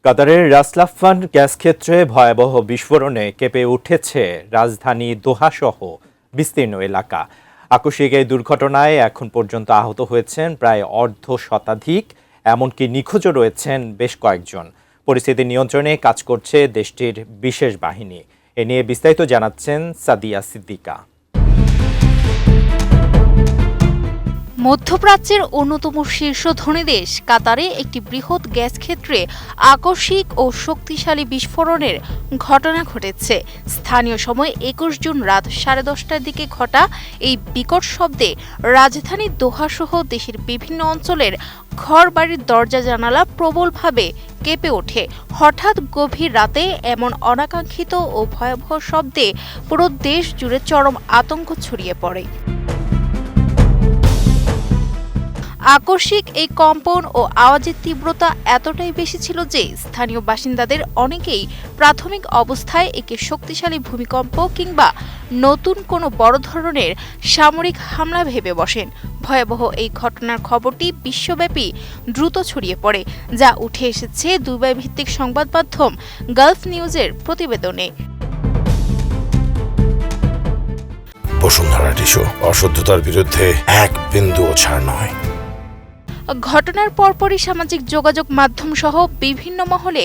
কাতারের রাস লাফান গ্যাস ক্ষেত্রে ভয়াবহ বিস্ফোরণে কেঁপে উঠেছে রাজধানী দোহাসহ বিস্তীর্ণ এলাকা। আকস্মিক এই দুর্ঘটনায় এখন পর্যন্ত আহত হয়েছেন প্রায় অর্ধ শতাধিক, এমনকি নিখোঁজও রয়েছেন বেশ কয়েকজন। পরিস্থিতি নিয়ন্ত্রণে কাজ করছে দেশটির বিশেষ বাহিনী। এ নিয়ে বিস্তারিত জানাচ্ছেন সাদিয়া সিদ্দিকা। মধ্যপ্রাচ্যের অন্যতম শীর্ষ ধনী দেশ কাতারে একটি বৃহৎ গ্যাস ক্ষেত্রে আকস্মিক ও শক্তিশালী বিস্ফোরণের ঘটনা ঘটেছে। স্থানীয় সময় ২১ জুন রাত 10:30টার দিকে ঘটা এই বিকট শব্দে রাজধানী দোহাসহ দেশের বিভিন্ন অঞ্চলের ঘরবাড়ির দরজা জানালা প্রবলভাবে কেঁপে ওঠে। হঠাৎ গভীর রাতে এমন অনাকাঙ্ক্ষিত ও ভয়াবহ শব্দে পুরো দেশ জুড়ে চরম আতঙ্ক ছড়িয়ে পড়ে। আকস্মিক এই কম্পন ও আওয়াজের তীব্রতা এতটাই বেশি ছিল যে স্থানীয় বাসিন্দাদের অনেকেই প্রাথমিক অবস্থায় একে শক্তিশালী ভূমিকম্প কিংবা নতুন কোনো বড় ধরনের সামরিক হামলা ভেবে বসেন। ভয়াবহ এই ঘটনার খবরটি বিশ্বব্যাপী দ্রুত ছড়িয়ে পড়ে, যা উঠে এসেছে দুবাই ভিত্তিক সংবাদ মাধ্যম গালফ নিউজের প্রতিবেদনে। বসুন্ধরা টিস্যু, অশুদ্ধতার বিরুদ্ধে এক বিন্দুও ছাড় নয়। ঘটনার পরপরই সামাজিক যোগাযোগ মাধ্যম সহ বিভিন্ন মহলে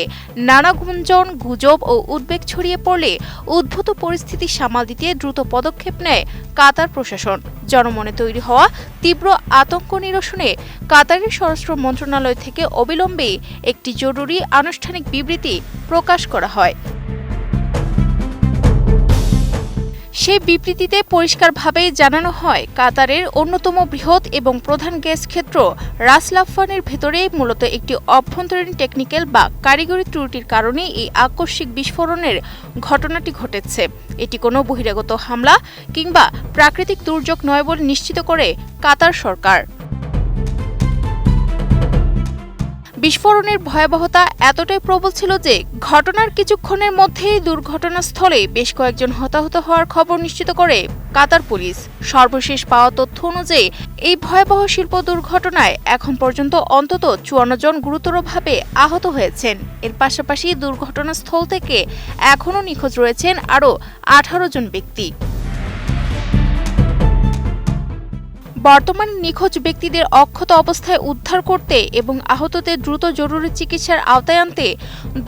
নানা গুঞ্জন, গুজব ও উদ্বেগ ছড়িয়ে পড়লে উদ্ভূত পরিস্থিতি সামাল দিতে দ্রুত পদক্ষেপ নেয় কাতার প্রশাসন। জনমনে তৈরি হওয়া তীব্র আতঙ্ক নিরসনে কাতারের স্বরাষ্ট্র মন্ত্রণালয় থেকে অবিলম্বে একটি জরুরি আনুষ্ঠানিক বিবৃতি প্রকাশ করা হয়। সেই বিবৃতিতে পরিষ্কারভাবে জানানো হয়, কাতারের অন্যতম বৃহৎ এবং প্রধান গ্যাস ক্ষেত্র রাস লাফানের ভেতরে মূলত একটি অভ্যন্তরীণ টেকনিক্যাল বা কারিগরি ত্রুটির কারণে এই আকস্মিক বিস্ফোরণের ঘটনাটি ঘটেছে। এটি কোনো বহিরাগত হামলা কিংবা প্রাকৃতিক দুর্যোগ নয় বলে নিশ্চিত করে কাতার সরকার। বিস্ফোরণের ভয়াবহতা এতটাই প্রবল ছিল যে ঘটনার কিছুক্ষণের মধ্যেই দুর্ঘটনাস্থলে বেশ কয়েকজন হতাহত হওয়ার খবর নিশ্চিত করে কাতার পুলিশ। সর্বশেষ পাওয়া তথ্য অনুযায়ী এই ভয়াবহ শিল্প দুর্ঘটনায় এখন পর্যন্ত অন্তত ৫৪ জন গুরুতরভাবে আহত হয়েছেন। এর পাশাপাশি দুর্ঘটনাস্থল থেকে এখনও নিখোঁজ রয়েছেন আরও ১৮ জন ব্যক্তি। বর্তমানে নিখোঁজ ব্যক্তিদের অক্ষত অবস্থায় উদ্ধার করতে এবং আহতদের দ্রুত জরুরি চিকিৎসার আওতায় আনতে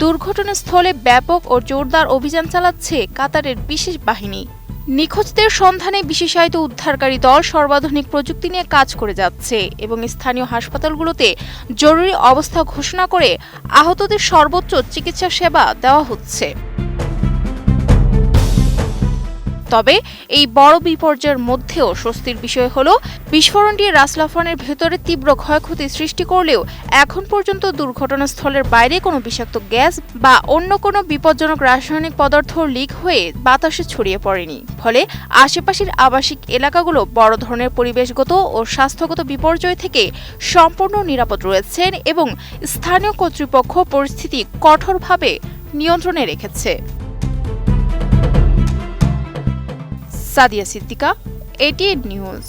দুর্ঘটনাস্থলে ব্যাপক ও জোরদার অভিযান চালাচ্ছে কাতারের বিশেষ বাহিনী। নিখোঁজদের সন্ধানে বিশেষায়িত উদ্ধারকারী দল সর্বাধুনিক প্রযুক্তি নিয়ে কাজ করে যাচ্ছে এবং স্থানীয় হাসপাতালগুলোতে জরুরি অবস্থা ঘোষণা করে আহতদের সর্বোচ্চ চিকিৎসা সেবা দেওয়া হচ্ছে। তবে এই বড় বিপর্যয়ের মধ্যেও স্বস্তির বিষয় হলো, বিস্ফোরণটি রাস লাফানের ভেতরে তীব্র ক্ষয়ক্ষতি সৃষ্টি করলেও এখন পর্যন্ত দুর্ঘটনাস্থলের বাইরে কোনো বিষাক্ত গ্যাস বা অন্য কোনো বিপজ্জনক রাসায়নিক পদার্থ লিক হয়ে বাতাসে ছড়িয়ে পড়েনি। ফলে আশেপাশের আবাসিক এলাকাগুলো বড় ধরনের পরিবেশগত ও স্বাস্থ্যগত বিপর্যয় থেকে সম্পূর্ণ নিরাপদ রয়েছেন এবং স্থানীয় কর্তৃপক্ষ পরিস্থিতি কঠোরভাবে নিয়ন্ত্রণে রেখেছে। Sadia Siddika, ATN news.